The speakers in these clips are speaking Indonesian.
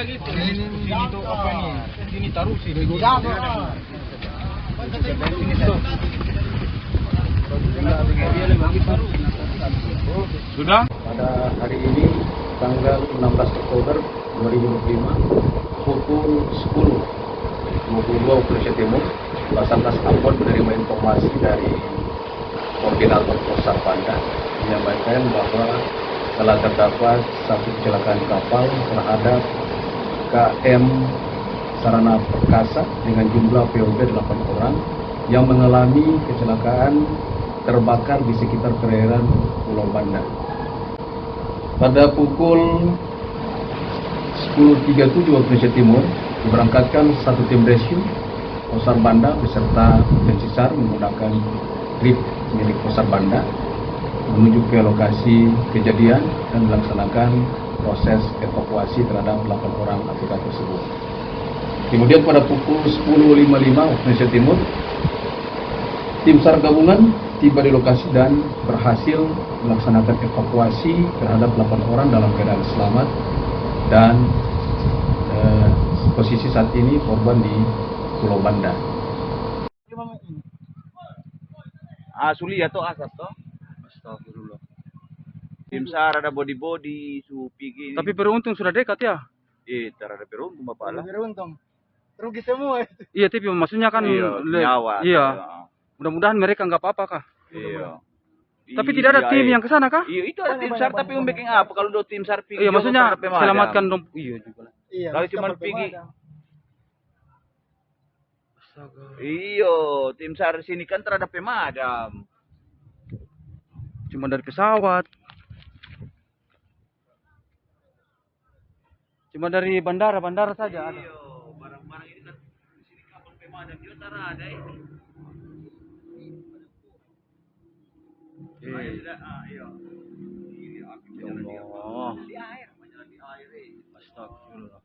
gitu. Sini tuh apa ini? Sini taruh sini. Sudah? Pada hari ini tanggal 16 Oktober 2025 pukul 10.22 waktu Indonesia Timur, Basarnas Ambon menerima informasi dari Koordinator Posar Banda menyampaikan bahwa telah terdapat satu kecelakaan kapal terhadap KM Sarana Perkasa dengan jumlah POB 8 orang yang mengalami kecelakaan terbakar di sekitar perairan Pulau Banda. Pada pukul 10.37 waktu Indonesia Timur diberangkatkan satu tim rescue Posar Banda beserta tim SISAR menggunakan trip milik Posar Banda menuju ke lokasi kejadian dan melaksanakan proses evakuasi terhadap 8 orang ABK tersebut. Kemudian pada pukul 10.55 waktu Indonesia Timur, tim SAR gabungan tiba di lokasi dan berhasil melaksanakan evakuasi terhadap 8 orang dalam keadaan selamat dan posisi saat ini korban di Pulau Banda. Asuli atau asap toh? Astagfirullah. Tim SAR ada body supigi. Tapi beruntung sudah dekat ya. Terada beruntung bapak lah. Beruntung. Rugi semua itu. Iya, tapi maksudnya kan nyawa. Iya. Mudah-mudahan mereka nggak apa-apa kah? Iya. Tapi tidak ada tim yang ke sana kah? Iya, itu ada tim SAR tapi membikin apa kalau do tim SAR pergi? Iya, maksudnya selamatkan dong. Iya juga. Iya. Kalau cuma pergi. Astaga. Iyo, tim SAR sini kan terhadap pemadam. Cuma dari pesawat. Cuma dari bandara saja ada. Iyo, barang-barang ini kan di sini kapal pemadam juga terada ini. Ayo sudah, iyo. Ini api berjalan di air, berjalan di air. Astagfirullah.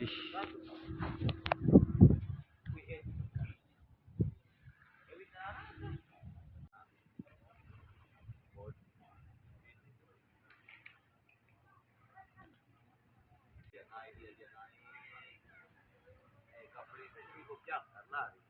Ish. Kapal itu cukup jauh, lari.